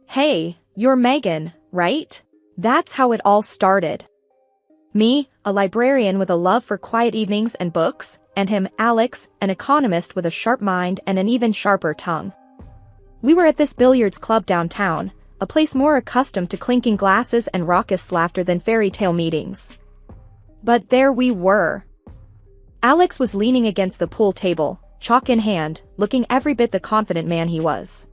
Hey, you're Megan, right? That's how it all started. Me, a librarian with a love for quiet evenings and books, and him, Alex, an economist with a sharp mind and an even sharper tongue. We were at this billiards club downtown, a place more accustomed to clinking glasses and raucous laughter than fairy tale meetings. But there we were. Alex was leaning against the pool table, chalk in hand, looking every bit the confident man he was.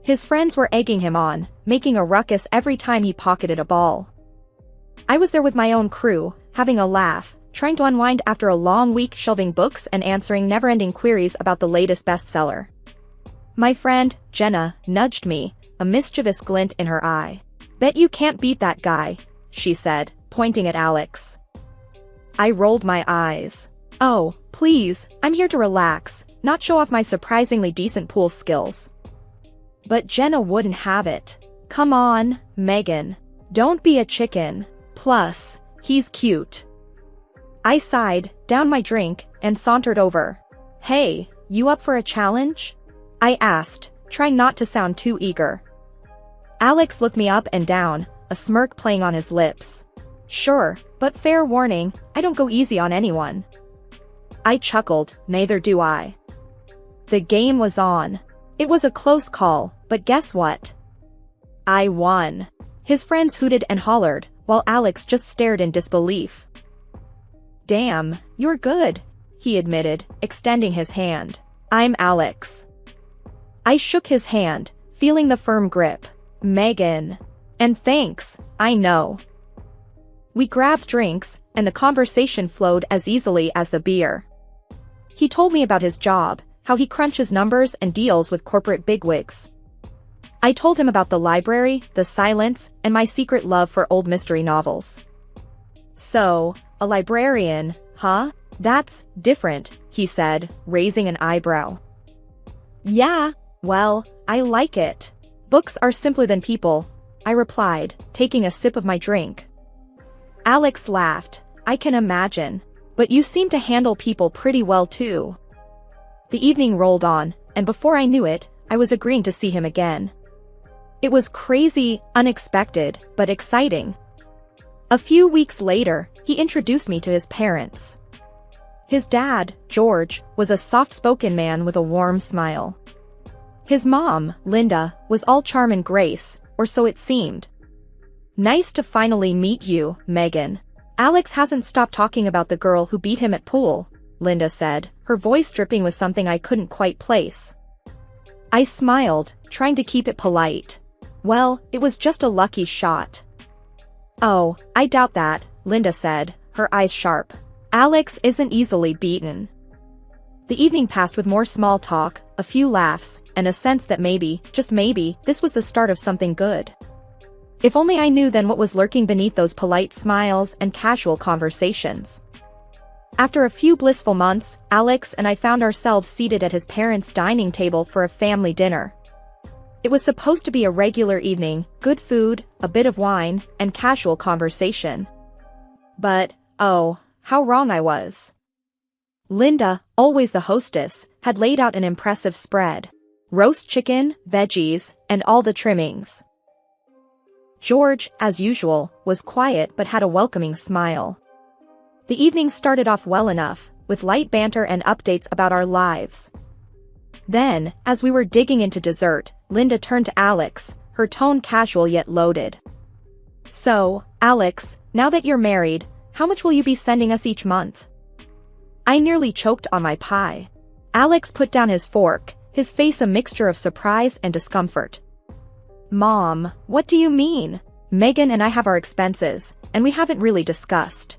His friends were egging him on, making a ruckus every time he pocketed a ball. I was there with my own crew, having a laugh, trying to unwind after a long week shelving books and answering never-ending queries about the latest bestseller. My friend, Jenna, nudged me, a mischievous glint in her eye. "Bet you can't beat that guy," she said, pointing at Alex. I rolled my eyes. "Oh, please, I'm here to relax, not show off my surprisingly decent pool skills." But Jenna wouldn't have it. "Come on, Megan. Don't be a chicken. Plus, he's cute." I sighed, downed my drink, and sauntered over. "Hey, you up for a challenge?" I asked, trying not to sound too eager. Alex looked me up and down, a smirk playing on his lips. "Sure, but fair warning, I don't go easy on anyone." I chuckled, "Neither do I." The game was on. It was a close call, but guess what? I won. His friends hooted and hollered, while Alex just stared in disbelief. "Damn, you're good," he admitted, extending his hand. "I'm Alex." I shook his hand, feeling the firm grip. "Megan. And thanks, I know." We grabbed drinks, and the conversation flowed as easily as the beer. He told me about his job, how he crunches numbers and deals with corporate bigwigs. I told him about the library, the silence, and my secret love for old mystery novels. "So, a librarian, huh? That's different," he said, raising an eyebrow. "Yeah, well, I like it. Books are simpler than people," I replied, taking a sip of my drink. Alex laughed. "I can imagine. But you seem to handle people pretty well too." The evening rolled on, and before I knew it, I was agreeing to see him again. It was crazy, unexpected, but exciting. A few weeks later, he introduced me to his parents. His dad, George, was a soft-spoken man with a warm smile. His mom, Linda, was all charm and grace, or so it seemed. "Nice to finally meet you, Megan. Alex hasn't stopped talking about the girl who beat him at pool," Linda said, her voice dripping with something I couldn't quite place. I smiled, trying to keep it polite. "Well, it was just a lucky shot." "Oh, I doubt that," Linda said, her eyes sharp. "Alex isn't easily beaten." The evening passed with more small talk, a few laughs, and a sense that maybe, just maybe, this was the start of something good. If only I knew then what was lurking beneath those polite smiles and casual conversations. After a few blissful months, Alex and I found ourselves seated at his parents' dining table for a family dinner. It was supposed to be a regular evening, good food, a bit of wine, and casual conversation. But, oh, how wrong I was. Linda, always the hostess, had laid out an impressive spread. Roast chicken, veggies, and all the trimmings. George, as usual, was quiet but had a welcoming smile. The evening started off well enough, with light banter and updates about our lives. Then, as we were digging into dessert, Linda turned to Alex, her tone casual yet loaded. "So, Alex, now that you're married, how much will you be sending us each month?" I nearly choked on my pie. Alex put down his fork, his face a mixture of surprise and discomfort. "Mom, what do you mean? Megan and I have our expenses, and we haven't really discussed."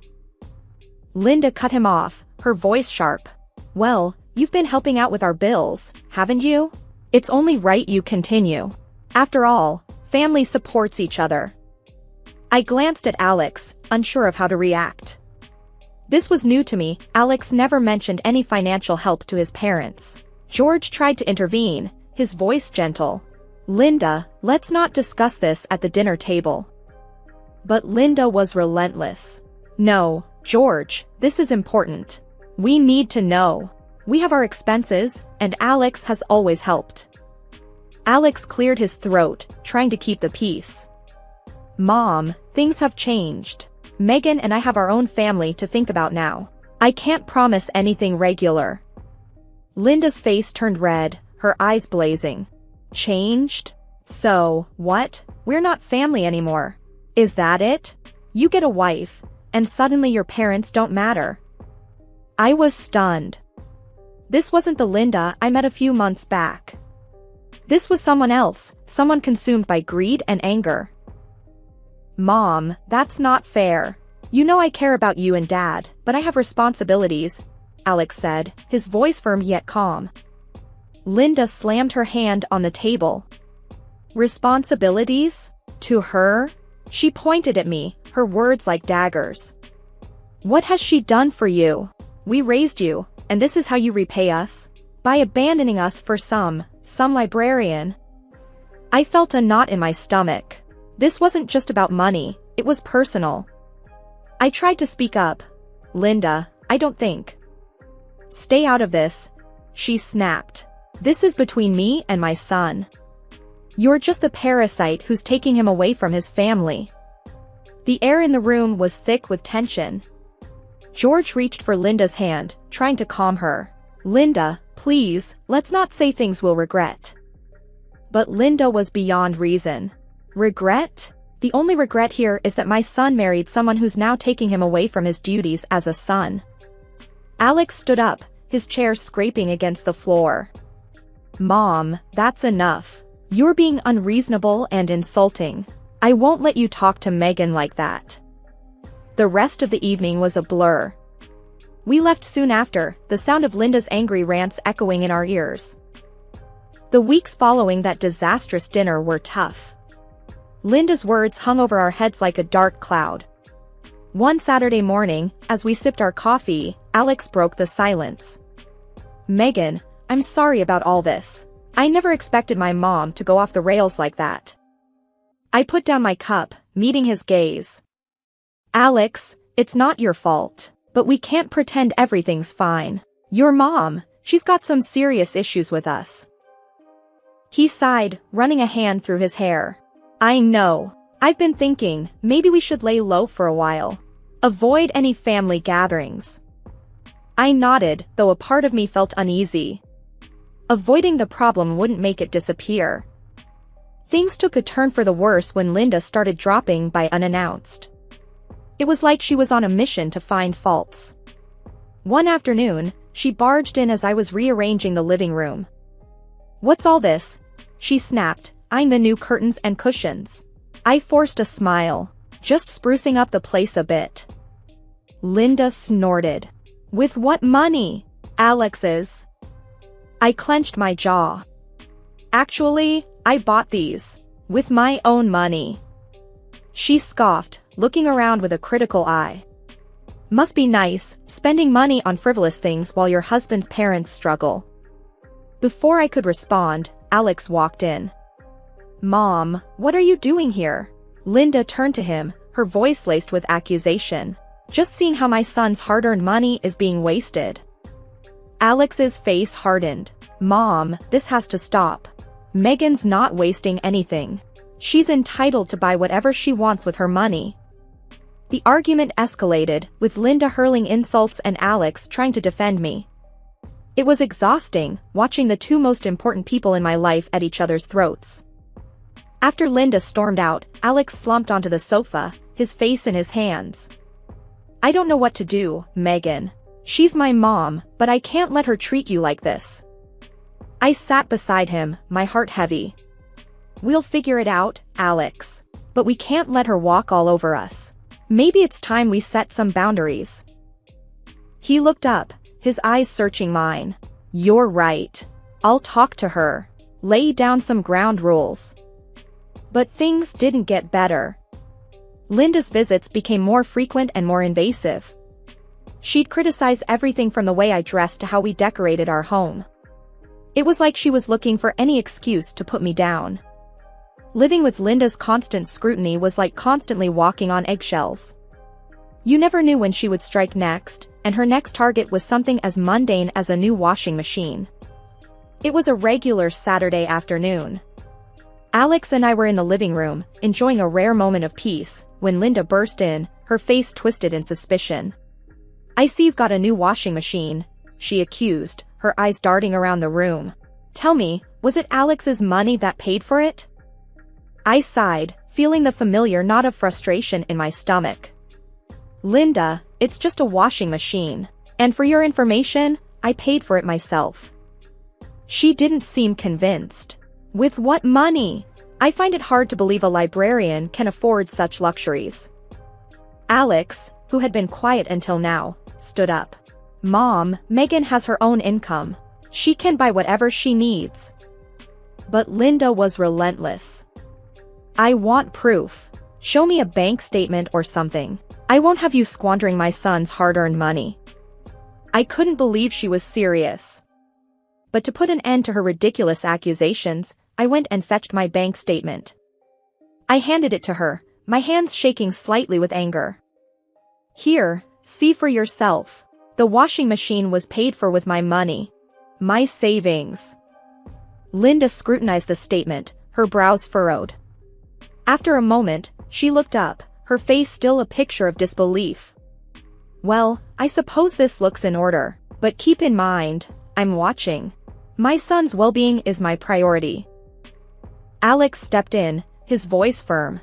Linda cut him off, her voice sharp. "Well, you've been helping out with our bills, haven't you? It's only right you continue. After all, family supports each other." I glanced at Alex, unsure of how to react. This was new to me. Alex never mentioned any financial help to his parents. George tried to intervene, his voice gentle. "Linda, let's not discuss this at the dinner table." But Linda was relentless. "No, George, this is important. We need to know. We have our expenses, and Alex has always helped." Alex cleared his throat, trying to keep the peace. Mom, things have changed. Megan and I have our own family to think about now. I can't promise anything regular. Linda's face turned red, her eyes blazing. Changed? So, what? We're not family anymore. Is that it? You get a wife, and suddenly your parents don't matter. I was stunned. This wasn't the Linda I met a few months back. This was someone else, someone consumed by greed and anger. Mom, that's not fair. You know I care about you and Dad, but I have responsibilities, Alex said, his voice firm yet calm. Linda slammed her hand on the table. Responsibilities? To her? She pointed at me, her words like daggers. What has she done for you? We raised you, and this is how you repay us? By abandoning us for some librarian. I felt a knot in my stomach. This wasn't just about money, it was personal. I tried to speak up. Linda, I don't think. Stay out of this, she snapped. This is between me and my son. You're just the parasite who's taking him away from his family. The air in the room was thick with tension. George reached for Linda's hand, trying to calm her. Linda, please, let's not say things we'll regret. But Linda was beyond reason. Regret? The only regret here is that my son married someone who's now taking him away from his duties as a son. Alex stood up, his chair scraping against the floor. Mom, that's enough. You're being unreasonable and insulting. I won't let you talk to Megan like that. The rest of the evening was a blur. We left soon after, the sound of Linda's angry rants echoing in our ears. The weeks following that disastrous dinner were tough. Linda's words hung over our heads like a dark cloud. One Saturday morning, as we sipped our coffee, Alex broke the silence. Megan, I'm sorry about all this. I never expected my mom to go off the rails like that. I put down my cup, meeting his gaze. Alex, it's not your fault, but we can't pretend everything's fine. Your mom, she's got some serious issues with us. He sighed, running a hand through his hair. I know. I've been thinking, maybe we should lay low for a while. Avoid any family gatherings. I nodded, though a part of me felt uneasy. Avoiding the problem wouldn't make it disappear. Things took a turn for the worse when Linda started dropping by unannounced. It was like she was on a mission to find faults. One afternoon, she barged in as I was rearranging the living room. What's all this? She snapped, eyeing the new curtains and cushions. I forced a smile, just sprucing up the place a bit. Linda snorted. With what money? Alex's. I clenched my jaw. Actually, I bought these. With my own money. She scoffed, looking around with a critical eye. Must be nice, spending money on frivolous things while your husband's parents struggle. Before I could respond, Alex walked in. Mom, what are you doing here? Linda turned to him, her voice laced with accusation. Just seeing how my son's hard-earned money is being wasted. Alex's face hardened. Mom, this has to stop. Megan's not wasting anything. She's entitled to buy whatever she wants with her money. The argument escalated, with Linda hurling insults and Alex trying to defend me. It was exhausting, watching the two most important people in my life at each other's throats. After Linda stormed out, Alex slumped onto the sofa, his face in his hands. I don't know what to do, Megan. She's my mom, but I can't let her treat you like this. I sat beside him, my heart heavy. We'll figure it out, Alex. But we can't let her walk all over us. Maybe it's time we set some boundaries. He looked up, his eyes searching mine. You're right. I'll talk to her. Lay down some ground rules. But things didn't get better. Linda's visits became more frequent and more invasive. She'd criticize everything from the way I dressed to how we decorated our home. It was like she was looking for any excuse to put me down. Living with Linda's constant scrutiny was like constantly walking on eggshells. You never knew when she would strike next, and her next target was something as mundane as a new washing machine. It was a regular Saturday afternoon. Alex and I were in the living room, enjoying a rare moment of peace, when Linda burst in, her face twisted in suspicion. "I see you've got a new washing machine," she accused, her eyes darting around the room. "Tell me, was it Alex's money that paid for it?" I sighed, feeling the familiar knot of frustration in my stomach. "Linda, it's just a washing machine. And for your information, I paid for it myself." She didn't seem convinced. "With what money?" I find it hard to believe a librarian can afford such luxuries. Alex, who had been quiet until now, stood up. "Mom, Megan has her own income. She can buy whatever she needs." But Linda was relentless. "I want proof. Show me a bank statement or something. I won't have you squandering my son's hard-earned money." I couldn't believe she was serious. But to put an end to her ridiculous accusations, I went and fetched my bank statement. I handed it to her, my hands shaking slightly with anger. "Here, see for yourself. The washing machine was paid for with my money. My savings." Linda scrutinized the statement, her brows furrowed. After a moment, she looked up, her face still a picture of disbelief. "Well, I suppose this looks in order, but keep in mind, I'm watching. My son's well-being is my priority." Alex stepped in, his voice firm.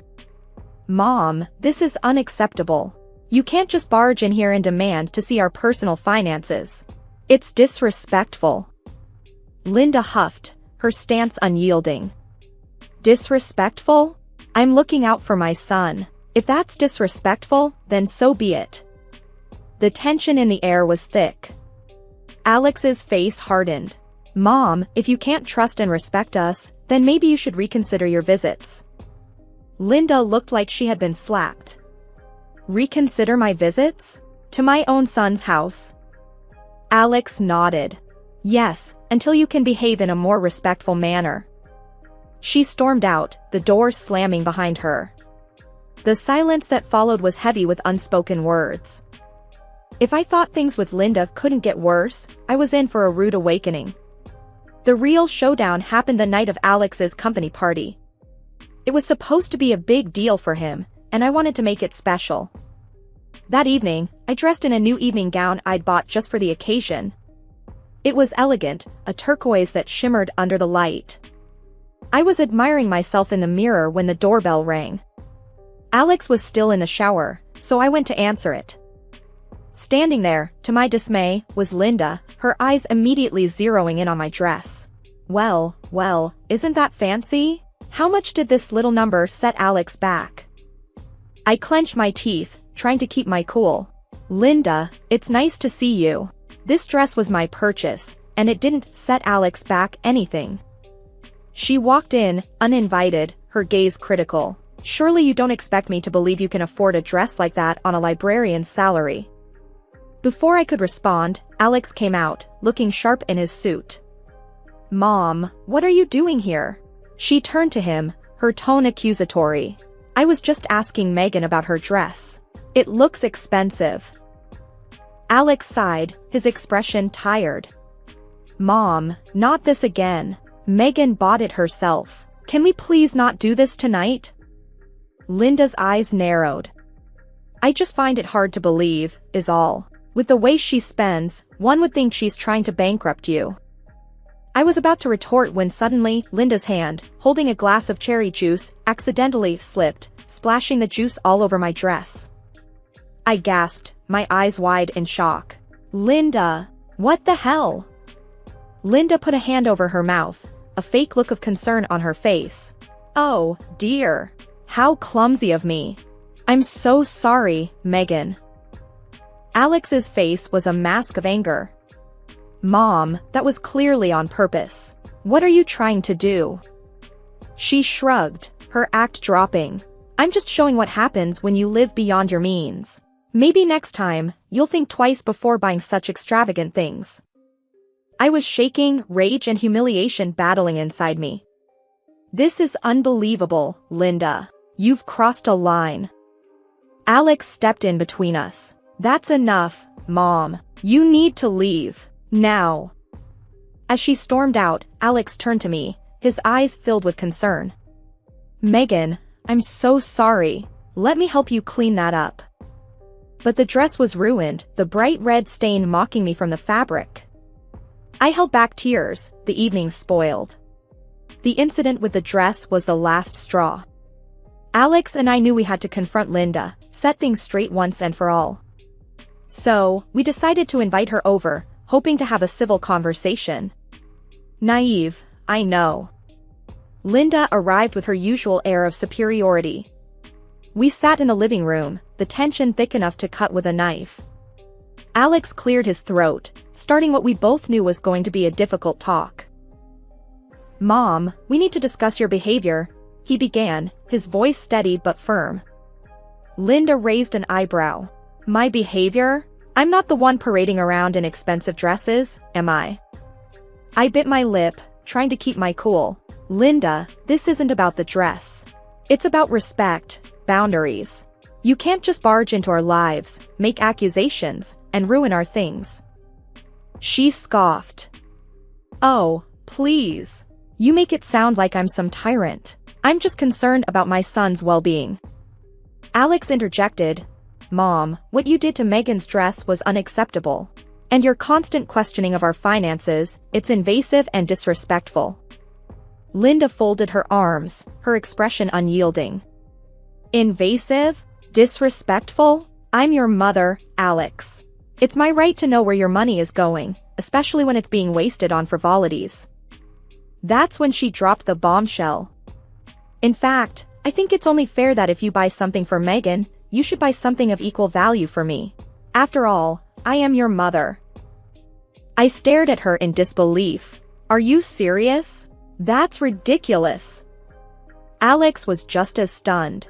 "Mom, this is unacceptable. You can't just barge in here and demand to see our personal finances. It's disrespectful." Linda huffed, her stance unyielding. "Disrespectful? I'm looking out for my son. If that's disrespectful, then so be it." The tension in the air was thick. Alex's face hardened. "Mom, if you can't trust and respect us, then maybe you should reconsider your visits." Linda looked like she had been slapped. "Reconsider my visits? To my own son's house?" Alex nodded. "Yes, until you can behave in a more respectful manner." She stormed out, the door slamming behind her. The silence that followed was heavy with unspoken words. If I thought things with Linda couldn't get worse, I was in for a rude awakening. The real showdown happened the night of Alex's company party. It was supposed to be a big deal for him, and I wanted to make it special. That evening, I dressed in a new evening gown I'd bought just for the occasion. It was elegant, a turquoise that shimmered under the light. I was admiring myself in the mirror when the doorbell rang. Alex was still in the shower, so I went to answer it. Standing there, to my dismay, was Linda, her eyes immediately zeroing in on my dress. Well, isn't that fancy? How much did this little number set Alex back?" I clenched my teeth, trying to keep my cool. "Linda, it's nice to see you. This dress was my purchase, and it didn't set Alex back anything." She walked in, uninvited, her gaze critical. "Surely you don't expect me to believe you can afford a dress like that on a librarian's salary." Before I could respond, Alex came out, looking sharp in his suit. "Mom, what are you doing here?" She turned to him, her tone accusatory. "I was just asking Megan about her dress. It looks expensive." Alex sighed, his expression tired. "Mom, not this again. Megan bought it herself. Can we please not do this tonight?" Linda's eyes narrowed. "I just find it hard to believe, is all. With the way she spends, one would think she's trying to bankrupt you." I was about to retort when suddenly, Linda's hand, holding a glass of cherry juice, accidentally slipped, splashing the juice all over my dress. I gasped, my eyes wide in shock. "Linda, what the hell?" Linda put a hand over her mouth, a fake look of concern on her face. "Oh, dear. How clumsy of me. I'm so sorry, Megan." Alex's face was a mask of anger. "Mom, that was clearly on purpose. What are you trying to do?" She shrugged, her act dropping. "I'm just showing what happens when you live beyond your means. Maybe next time, you'll think twice before buying such extravagant things." I was shaking, rage and humiliation battling inside me. "This is unbelievable, Linda. You've crossed a line." Alex stepped in between us. "That's enough, Mom. You need to leave. Now." As she stormed out, Alex turned to me, his eyes filled with concern. Megan, I'm so sorry. Let me help you clean that up. But the dress was ruined, the bright red stain mocking me from the fabric. I held back tears, the evening spoiled. The incident with the dress was the last straw. Alex and I knew we had to confront Linda, set things straight once and for all. So, we decided to invite her over, hoping to have a civil conversation. Naive, I know. Linda arrived with her usual air of superiority. We sat in the living room, the tension thick enough to cut with a knife. Alex cleared his throat, starting what we both knew was going to be a difficult talk. Mom, we need to discuss your behavior, he began, his voice steady but firm. Linda raised an eyebrow. My behavior? I'm not the one parading around in expensive dresses, am I? I bit my lip, trying to keep my cool. Linda, this isn't about the dress. It's about respect, boundaries. You can't just barge into our lives, make accusations, and ruin our things. She scoffed. Oh, please. You make it sound like I'm some tyrant. I'm just concerned about my son's well-being. Alex interjected. Mom, what you did to Megan's dress was unacceptable. And your constant questioning of our finances, it's invasive and disrespectful. Linda folded her arms, her expression unyielding. Invasive? Disrespectful? I'm your mother, Alex. It's my right to know where your money is going, especially when it's being wasted on frivolities. That's when she dropped the bombshell. In fact, I think it's only fair that if you buy something for Megan, you should buy something of equal value for me. After all, I am your mother. I stared at her in disbelief. Are you serious? That's ridiculous. Alex was just as stunned.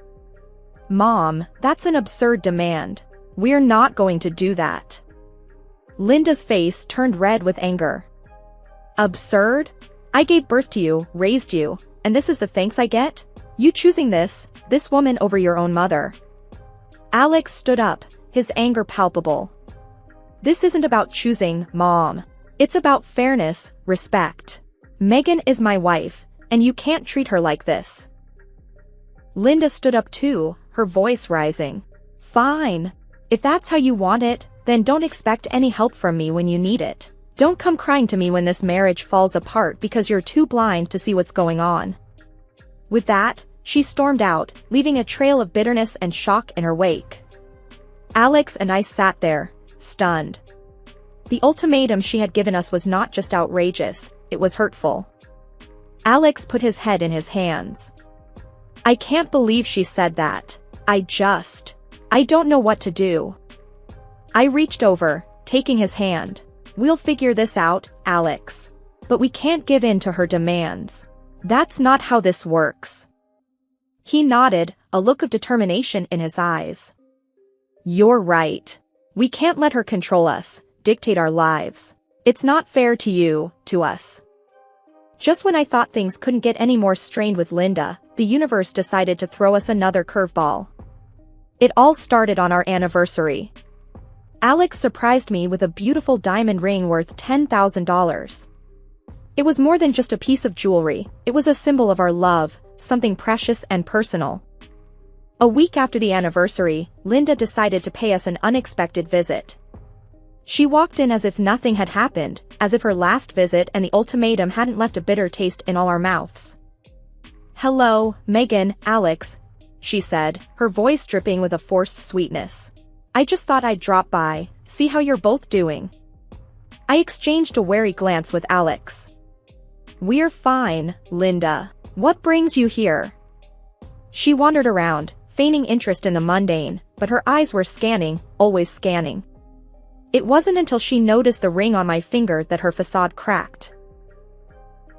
Mom, that's an absurd demand. We're not going to do that. Linda's face turned red with anger. Absurd? I gave birth to you, raised you, and this is the thanks I get? You choosing this woman over your own mother. Alex stood up, his anger palpable. This isn't about choosing, Mom. It's about fairness, respect. Megan is my wife, and you can't treat her like this. Linda stood up too, her voice rising. Fine. If that's how you want it, then don't expect any help from me when you need it. Don't come crying to me when this marriage falls apart because you're too blind to see what's going on. With that, she stormed out, leaving a trail of bitterness and shock in her wake. Alex and I sat there, stunned. The ultimatum she had given us was not just outrageous, it was hurtful. Alex put his head in his hands. I can't believe she said that. I don't know what to do. I reached over, taking his hand. We'll figure this out, Alex. But we can't give in to her demands. That's not how this works. He nodded, a look of determination in his eyes. You're right. We can't let her control us, dictate our lives. It's not fair to you, to us. Just when I thought things couldn't get any more strained with Linda, the universe decided to throw us another curveball. It all started on our anniversary. Alex surprised me with a beautiful diamond ring worth $10,000. It was more than just a piece of jewelry, it was a symbol of our love, something precious and personal. A week after the anniversary, Linda decided to pay us an unexpected visit. She walked in as if nothing had happened, as if her last visit and the ultimatum hadn't left a bitter taste in all our mouths. Hello, Megan, Alex, she said, her voice dripping with a forced sweetness. I just thought I'd drop by, see how you're both doing. I exchanged a wary glance with Alex. We're fine, Linda. What brings you here? She wandered around, feigning interest in the mundane, but her eyes were scanning, always scanning. It wasn't until she noticed the ring on my finger that her facade cracked.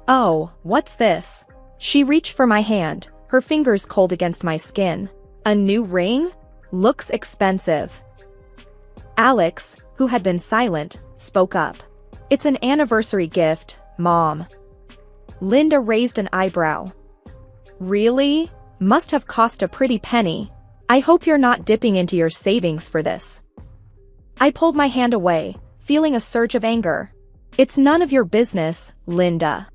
Oh, what's this? She reached for my hand, her fingers cold against my skin. A new ring? Looks expensive. Alex, who had been silent, spoke up. It's an anniversary gift, Mom. Linda raised an eyebrow. Really? Must have cost a pretty penny. I hope you're not dipping into your savings for this. I pulled my hand away, feeling a surge of anger. It's none of your business, Linda.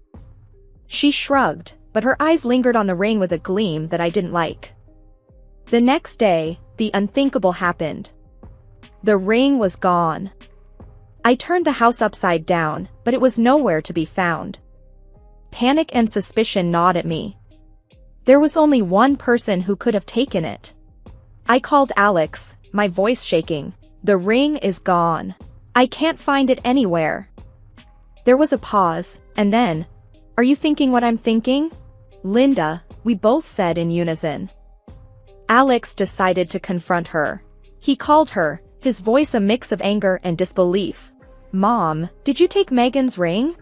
She shrugged, but her eyes lingered on the ring with a gleam that I didn't like. The next day, the unthinkable happened. The ring was gone. I turned the house upside down, but it was nowhere to be found. Panic and suspicion gnawed at me. There was only one person who could have taken it. I called Alex, my voice shaking. The ring is gone. I can't find it anywhere. There was a pause, and then, "Are you thinking what I'm thinking?" "Linda," we both said in unison. Alex decided to confront her. He called her, his voice a mix of anger and disbelief. "Mom, did you take Megan's ring?"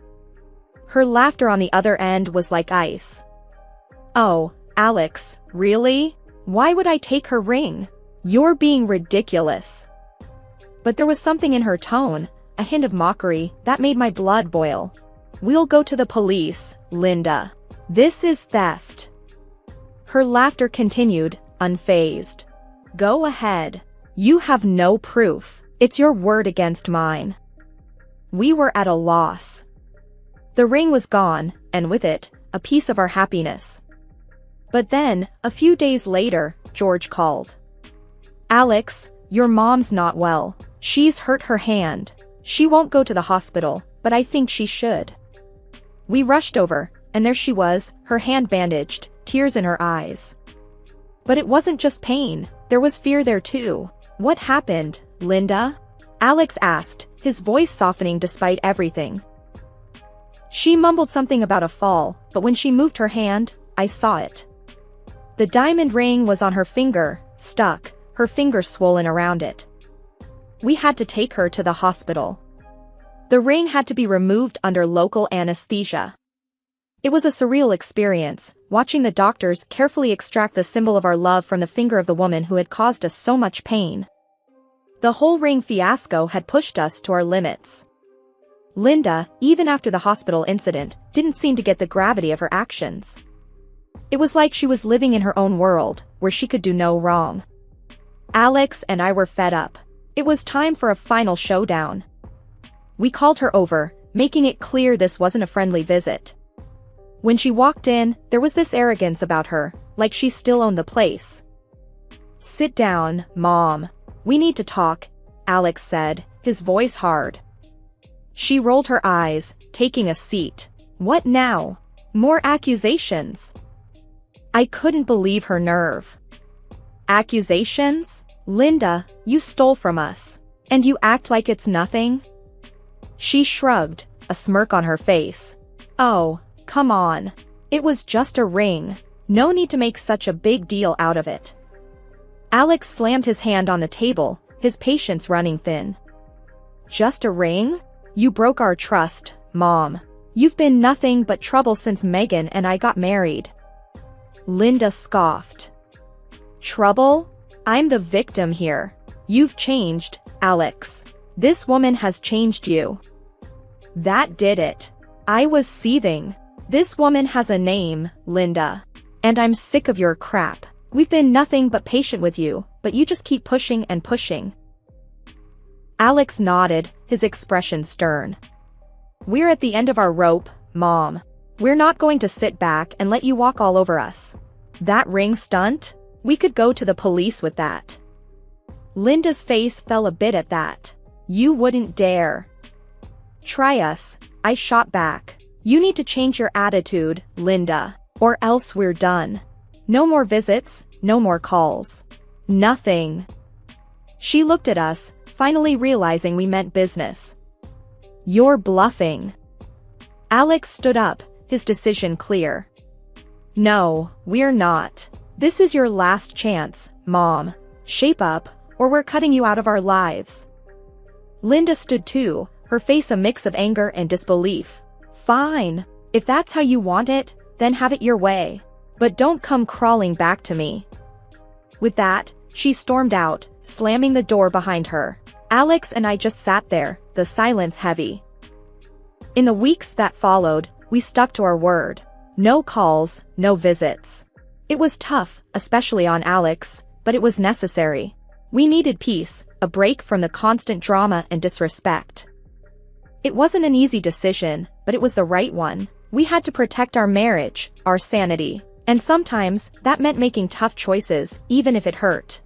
Her laughter on the other end was like ice. "Oh, Alex, really? Why would I take her ring? You're being ridiculous." But there was something in her tone, a hint of mockery, that made my blood boil. "We'll go to the police, Linda. This is theft." Her laughter continued, unfazed. "Go ahead. You have no proof. It's your word against mine." We were at a loss. The ring was gone, and with it, a piece of our happiness. But then, a few days later, George called. "Alex, your mom's not well. She's hurt her hand. She won't go to the hospital, but I think she should." We rushed over, and there she was, her hand bandaged, tears in her eyes. But it wasn't just pain, there was fear there too. "What happened, Linda?" Alex asked, his voice softening despite everything. She mumbled something about a fall, but when she moved her hand, I saw it. The diamond ring was on her finger, stuck, her finger swollen around it. We had to take her to the hospital. The ring had to be removed under local anesthesia. It was a surreal experience, watching the doctors carefully extract the symbol of our love from the finger of the woman who had caused us so much pain. The whole ring fiasco had pushed us to our limits. Linda, even after the hospital incident, didn't seem to get the gravity of her actions. It was like she was living in her own world, where she could do no wrong. Alex and I were fed up. It was time for a final showdown. We called her over, making it clear this wasn't a friendly visit. When she walked in, there was this arrogance about her, like she still owned the place. "Sit down, Mom. We need to talk," Alex said, his voice hard. She rolled her eyes, taking a seat. "What now? More accusations?" I couldn't believe her nerve. "Accusations? Linda, you stole from us. And you act like it's nothing?" She shrugged, a smirk on her face. "Oh, come on. It was just a ring. No need to make such a big deal out of it." Alex slammed his hand on the table, his patience running thin. "Just a ring? You broke our trust, Mom. You've been nothing but trouble since Megan and I got married." Linda scoffed. "Trouble? I'm the victim here. You've changed, Alex. This woman has changed you." That did it. I was seething. "This woman has a name, Linda. And I'm sick of your crap. We've been nothing but patient with you, but you just keep pushing and pushing." Alex nodded, his expression stern. "We're at the end of our rope, Mom. We're not going to sit back and let you walk all over us. That ring stunt? We could go to the police with that." Linda's face fell a bit at that. "You wouldn't dare." "Try us," I shot back. "You need to change your attitude, Linda, or else we're done. No more visits, no more calls. Nothing." She looked at us, finally realizing we meant business. "You're bluffing." Alex stood up, his decision clear. "No, we're not. This is your last chance, Mom. Shape up, or we're cutting you out of our lives." Linda stood too, her face a mix of anger and disbelief. "Fine. If that's how you want it, then have it your way. But don't come crawling back to me." With that, she stormed out, slamming the door behind her. Alex and I just sat there, the silence heavy. In the weeks that followed, we stuck to our word. No calls, no visits. It was tough, especially on Alex, but it was necessary. We needed peace, a break from the constant drama and disrespect. It wasn't an easy decision, but it was the right one. We had to protect our marriage, our sanity. And sometimes, that meant making tough choices, even if it hurt.